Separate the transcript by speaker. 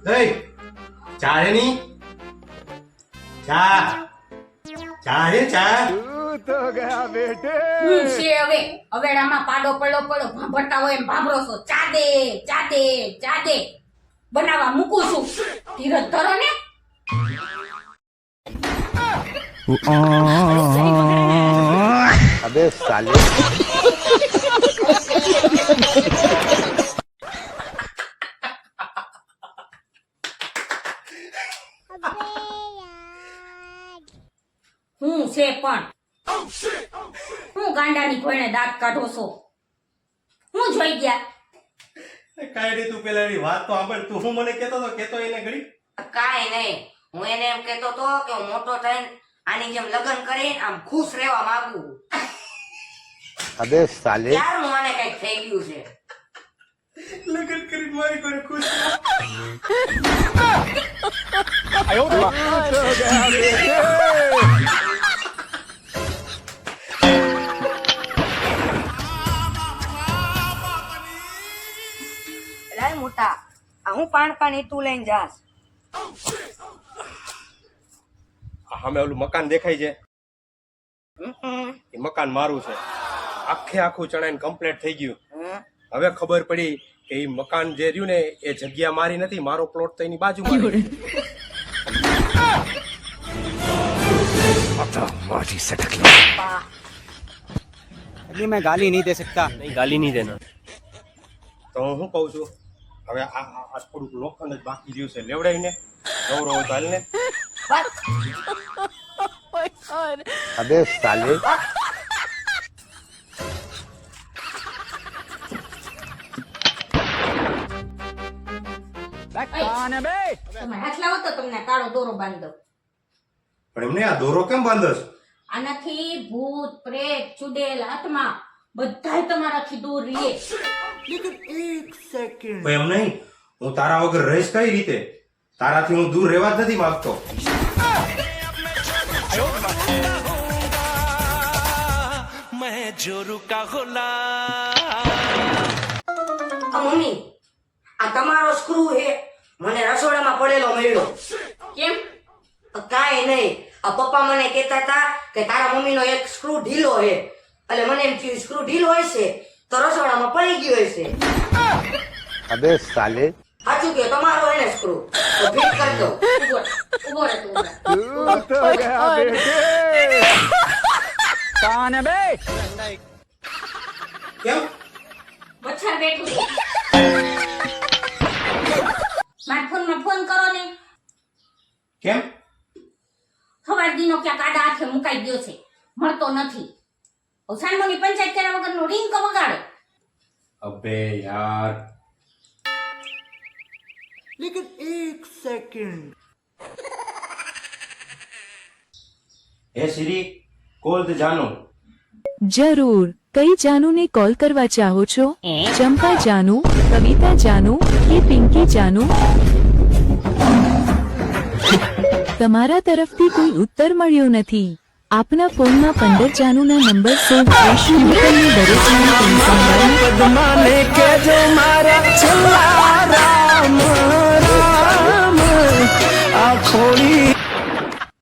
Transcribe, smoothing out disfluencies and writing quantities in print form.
Speaker 1: Đây, trà thế ní. Trà. Trà thế trà.
Speaker 2: છે હવે હવેડામાં પાડો પડો પડો ભાંભરતા હોય એમ ભાંભરો છો. ચા દે ચા દે ચા દે બનાવવા મૂકું છું. ધીરજ ધરો ને.
Speaker 3: अबे साले
Speaker 2: હું છે પણ હું ગાંડાની કોઈને દાંત કાઢો છો. હું જોઈ ગયા
Speaker 1: કાંઈ નહીં, તું પેલા એની વાત તો સાંભળ. તું હું મને કેતો એને ઘડી.
Speaker 2: કાંઈ નહીં. હું એને એમ કેતો તો કે હું મોટો થઈને આની જેમ લગ્ન કરીને આમ ખુશ રહેવા માંગુ.
Speaker 3: अबे साले
Speaker 2: યાર હું આને કઈક થઈ ગયું છે.
Speaker 1: લગન કરી મારી કોઈ ખુશ
Speaker 2: લાય મોટા આ હું પાણી તું લઈને જાસ.
Speaker 1: સામે ઓલું મકાન દેખાય છે, એ મકાન મારું છે. આખે આખું ચણાઈને કમ્પ્લીટ થઈ ગયું. હવે ખબર પડી કે એ મકાન જે રહ્યું ને એ જગ્યા મારી નથી, મારો પ્લોટ તો એની બાજુમાં છે.
Speaker 4: अगली मैं गाली नहीं दे सकता।
Speaker 1: નહીં, ગાલી નહીં દેના. તો હું શું કહું છું, હવે આ થોડુંક લોખંડ જ બાકી રહ્યું છે, લેવડાવીને નવરો હોય તો હાલને.
Speaker 3: अबे साले
Speaker 2: તમે હાથ લાવો તો તમને કાળો દોરો બાંધી દઉં.
Speaker 1: પણ એમને આ દોરો કેમ બાંધસ?
Speaker 2: આનાથી ભૂત પ્રેત ચુડેલ આત્મા બધાય તમારાથી દૂર રહે.
Speaker 1: ભાઈ એમ નહીં, હું તારા વગર રહીશ કઈ રીતે? તારાથી હું દૂર રહેવા જ નથી માંગતો.
Speaker 2: મમ્મી આ તમારો સ્ક્રૂ હે મને રસોડામાં પડેલો મળ્યો. કેમ? કાંઈ નહીં, આ પપ્પા મને કહેતા હતા કે તારા મમ્મીનો એક સ્ક્રૂ ઢીલો હે, એટલે મને એમ થયું સ્ક્રૂ ઢીલો હશે તો રસોડામાં પડી ગયો હશે.
Speaker 3: अबे साले
Speaker 2: સાચું કે તમારો એને સ્ક્રૂ તો ફિટ કરી દો. ઉભો રહે તું.
Speaker 4: कौन है बे?
Speaker 1: કેમ?
Speaker 2: મચ્છર બેઠું છે. મારા ફોનમાં ફોન કરો ને.
Speaker 1: કેમ?
Speaker 2: સવાર દીનો ક્યાંક આડા હાથે મુકાઈ ગયો છે, મળતો નથી. સાનમોની પંચાયત કર્યા વગરનો રિંગ કો વગાડો.
Speaker 1: અબે યાર,
Speaker 5: लेकिन एक सेकंड
Speaker 1: હે સિરી, કોલ ધ જાનો.
Speaker 6: જરૂર. કઈ જાનુને કોલ કરવા ચાહો છો? ચંપા જાનુ, કવિતા જાનુ કે પિંકી જાનુ? તમારા તરફથી કોઈ ઉત્તર મળ્યો નથી. આપના ફોનમાં 15 જાનુના નંબર સેવ કરશો. તમને દરેકને ટેન્શન